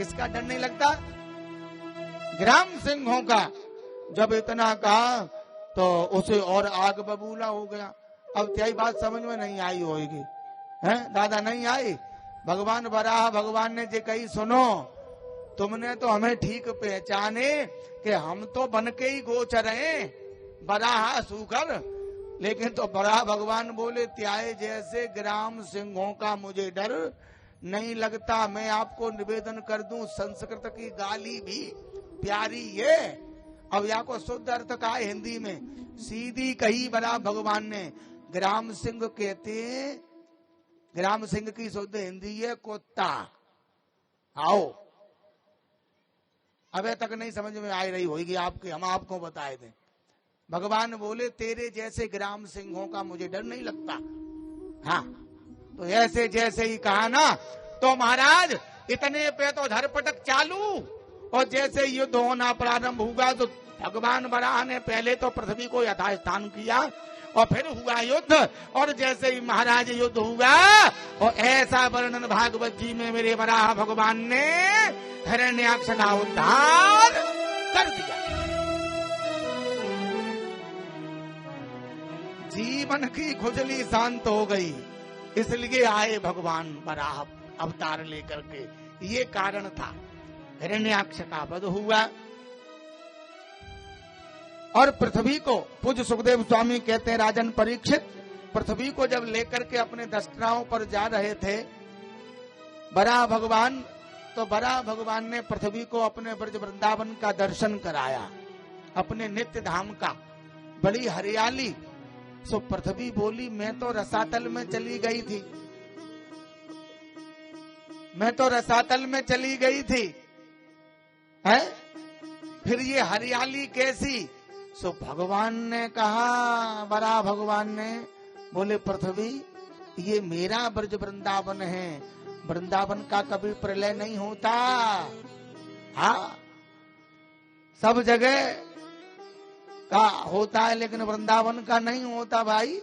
किसका डर नहीं लगता? ग्राम सिंहों का। जब इतना कहा तो उसे और आग बबूला हो गया। अब त्याई बात समझ में नहीं आई होगी, है दादा? नहीं आई। भगवान बराह भगवान ने जे कही, सुनो तुमने तो हमें ठीक पहचाने कि हम तो बन के ही गोचर हैं, बराह सूकर। लेकिन तो बराह भगवान बोले, त्याए जैसे ग्राम सिंहों का मुझे डर नहीं लगता। मैं आपको निवेदन कर दूं, संस्कृत की गाली भी प्यारी है। अब या को शुद्ध अर्थ का है हिंदी में, सीधी कही बराह भगवान ने। ग्राम सिंह कहते हैं, ग्राम सिंह की शुद्ध हिंदी है कुत्ता। आओ, अबे तक नहीं समझ में आ रही होगी आपके, हम आपको बताए थे। भगवान बोले, तेरे जैसे ग्राम सिंहों का मुझे डर नहीं लगता। हाँ, तो ऐसे जैसे ही कहा ना, तो महाराज इतने पे तो धरपटक चालू। और जैसे युद्ध होना प्रारंभ हुआ तो भगवान बराह ने पहले तो पृथ्वी को यथास्थान किया और फिर हुआ युद्ध। और जैसे ही महाराज युद्ध हुआ, और ऐसा वर्णन भागवत जी में मेरे बराह भगवान ने हिरण्याक्ष का उद्धार कर दिया। जीवन की खुजली शांत हो गई, इसलिए आए भगवान बराह अवतार लेकर के। ये कारण था। हिरण्याक्ष का वध हुआ और पृथ्वी को, पूज्य सुखदेव स्वामी कहते हैं, राजन परीक्षित पृथ्वी को जब लेकर के अपने दस्त्राओं पर जा रहे थे बराह भगवान, तो बराह भगवान ने पृथ्वी को अपने ब्रज वृंदावन का दर्शन कराया, अपने नित्य धाम का। बड़ी हरियाली। सो पृथ्वी बोली, मैं तो रसातल में चली गई थी, मैं तो रसातल में चली गई थी, है फिर ये हरियाली कैसी? सो भगवान ने कहा, बराह भगवान ने बोले, पृथ्वी ये मेरा ब्रज वृंदावन है, वृंदावन का कभी प्रलय नहीं होता। हाँ, सब जगह का होता है लेकिन वृंदावन का नहीं होता भाई।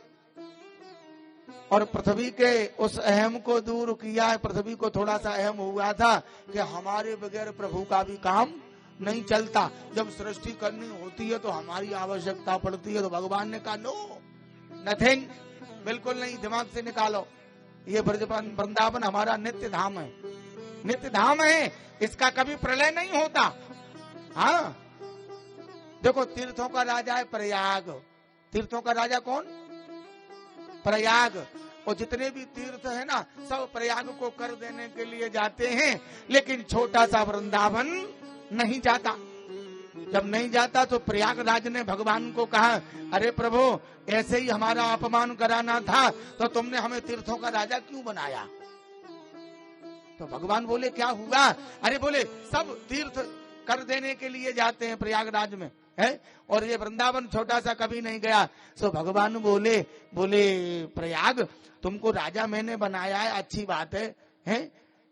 और पृथ्वी के उस अहम को दूर किया है। पृथ्वी को थोड़ा सा अहम हुआ था कि हमारे बगैर प्रभु का भी काम नहीं चलता। जब सृष्टि करनी होती है तो हमारी आवश्यकता पड़ती है। तो भगवान ने कहा, नो नथिंग, बिल्कुल नहीं, दिमाग से निकालो। ये वृंदावन हमारा नित्य धाम है, नित्य धाम है, इसका कभी प्रलय नहीं होता। हाँ, देखो तीर्थों का राजा है प्रयाग। तीर्थों का राजा कौन? प्रयाग। और जितने भी तीर्थ है ना, सब प्रयाग को कर देने के लिए जाते हैं, लेकिन छोटा सा वृंदावन नहीं जाता। जब नहीं जाता तो प्रयागराज ने भगवान को कहा, अरे प्रभु ऐसे ही हमारा अपमान कराना था तो तुमने हमें तीर्थों का राजा क्यों बनाया? तो भगवान बोले, क्या हुआ? अरे बोले, सब तीर्थ कर देने के लिए जाते हैं प्रयागराज में, है, और ये वृंदावन छोटा सा कभी नहीं गया। सो भगवान बोले प्रयाग तुमको राजा मैंने बनाया है, अच्छी बात है,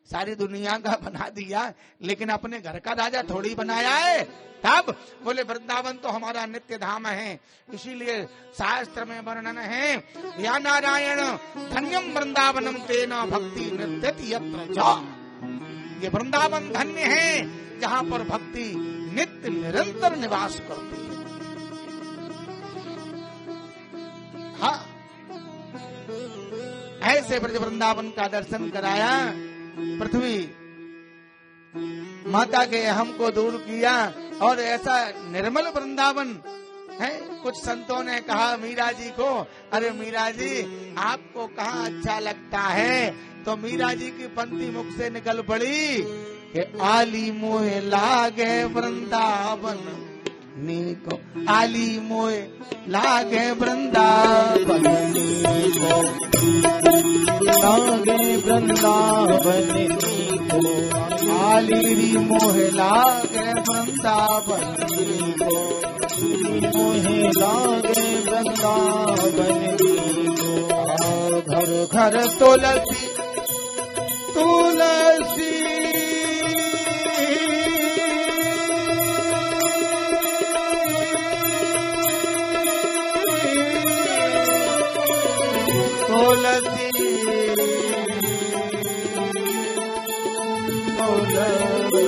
सारी दुनिया का बना दिया, लेकिन अपने घर का राजा थोड़ी बनाया है। तब बोले वृंदावन तो हमारा नित्य धाम है, इसीलिए शास्त्र में वर्णन है, या नारायण धन्यम वृंदावनम तेना भक्ति नृत्यति यत्र च। ये वृंदावन धन्य है जहाँ पर भक्ति नित्य निरंतर निवास करती है। हाँ, ऐसे ब्रज वृंदावन का दर्शन कराया। पृथ्वी माता के अहम को दूर किया और ऐसा निर्मल वृंदावन है। कुछ संतों ने कहा मीरा जी को, अरे मीरा जी आपको कहाँ अच्छा लगता है? तो मीरा जी की पंक्ति मुख से निकल पड़ी कि आली मोहे लागे वृंदावन नीको, आली मोहे लागे वृंदावन नीको, लागे वृंदावन नीको, आली मोहे लागे वृंदावन नीको, मोहे लागे वृंदावन नीको। घर घर तुलसी तुलसी तुलसी तुलसी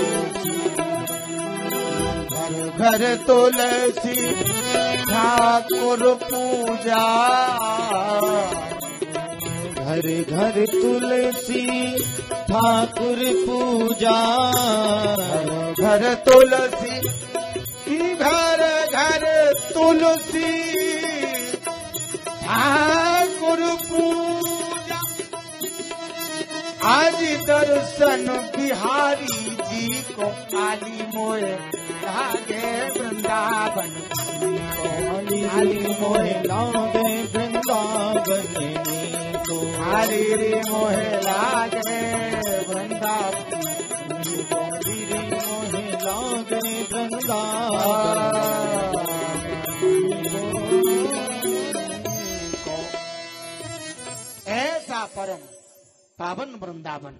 घर तुलसी ठाकुर पूजा, घर घर तुलसी ठाकुर पूजा, घर तुलसी घर घर तुलसी ठाकुर पूजा। आज दर्शन बिहारी जी को काली मोए लागे वृंदावन, काली मोहे लागे वृंदावन को, हरी रे मोहे लागे वृंदावन, हरी रे मोहे लागे वृंदावन। ऐसा परम पावन वृंदावन।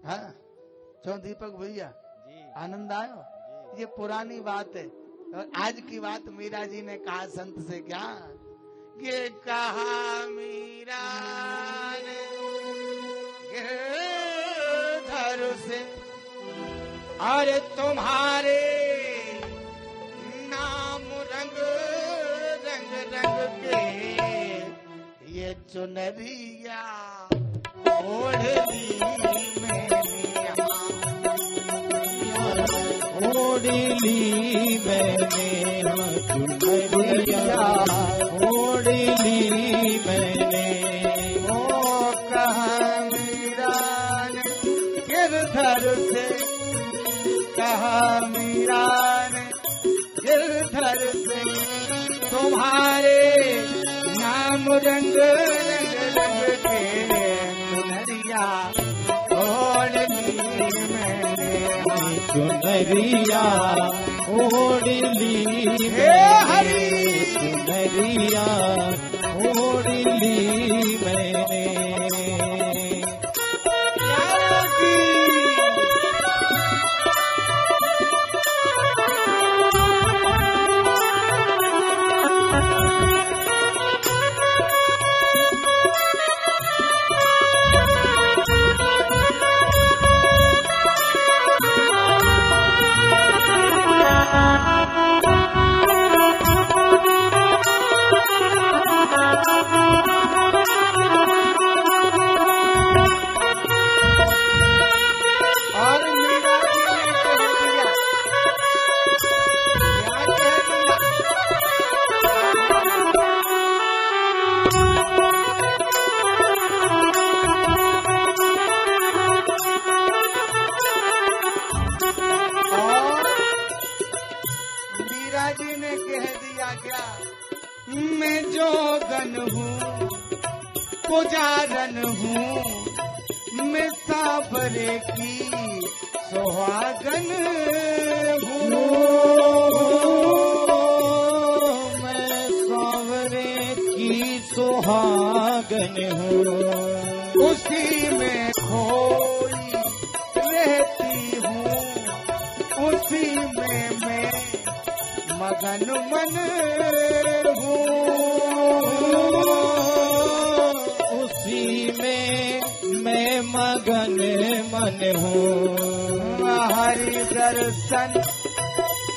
हाँ क्यों दीपक भैया आनंद आयो? ये पुरानी बात है और आज की बात मीरा जी ने कहा संत से, क्या ये कहा मीरा ने गिरधर से, अरे तुम्हारे नाम रंग रंग रंग के ये चुनरिया ओढ़ली ओढ़ली मैंने चुनरिया, ओढ़ली मैंने। ओ कहा मीरा ने गिरधर से, कहा मीरा ने गिरधर से, तुम्हारे नाम रंग रंग रंग के चुनरिया ओढ़ली मैंने, चुनरिया ओढ़ली हरी चुनरिया ओढ़ली मैंने। जी ने कह दिया क्या, मैं जोगन हूँ पुजारन हूँ, मैं सावरे की सुहागन हूँ, मैं सावरे की सुहागन हूँ, उसी में खोई रहती हूँ, उसी में मैं मगन मन हूँ, उसी में मैं मगन मन हूँ। हरि दर्शन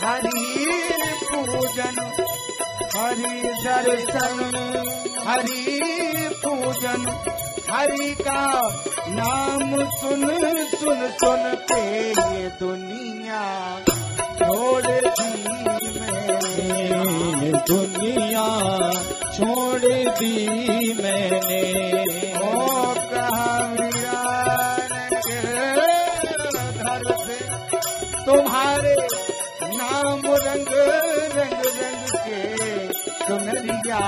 हरि पूजन, हरि दर्शन हरि पूजन, हरि का नाम सुन सुन सुन के ये दुनिया छोड़ दी मैंने, दुनिया छोड़ दी मैंने। ओ कहा मीरा ने घर से, तुम्हारे नाम रंग रंग रंग के चुनरिया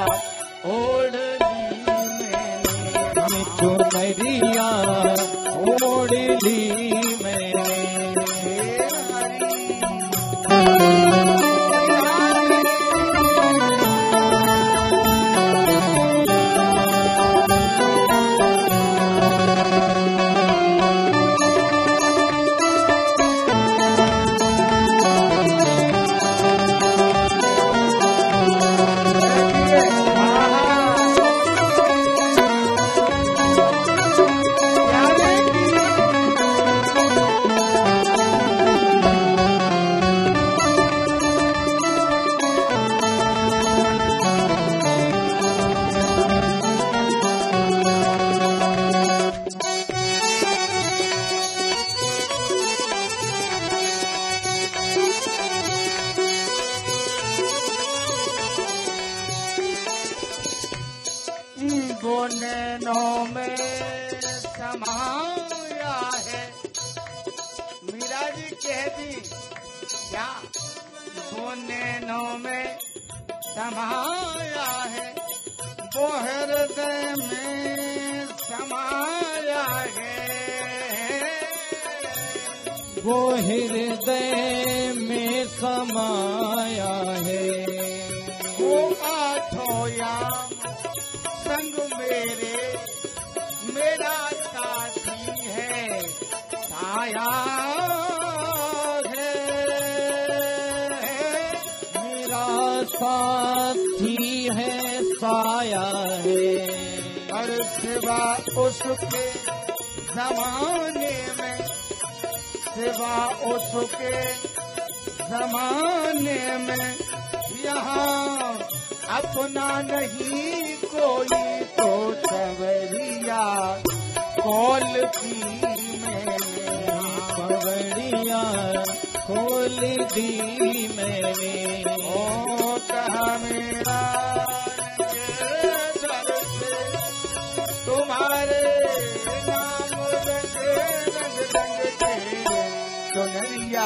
ओढ़ली मैंने, चुनरिया ओढ़ली मैंने। है जी क्या वो नैनों में समाया है, वो हृदय में समाया है, वो हृदय में समाया है। वो आठों याम संग मेरा साथी है, साया है, मेरा साथी है, साया है। और सिवा उसके जमाने में, सिवा उसके जमाने में यहाँ अपना नहीं कोई, तो सवरिया कौल की मैंने, पगड़िया खोल दी मैंने। ओ कहा मेरा दर से तुम्हारे नाम रंग रंग के सुनरिया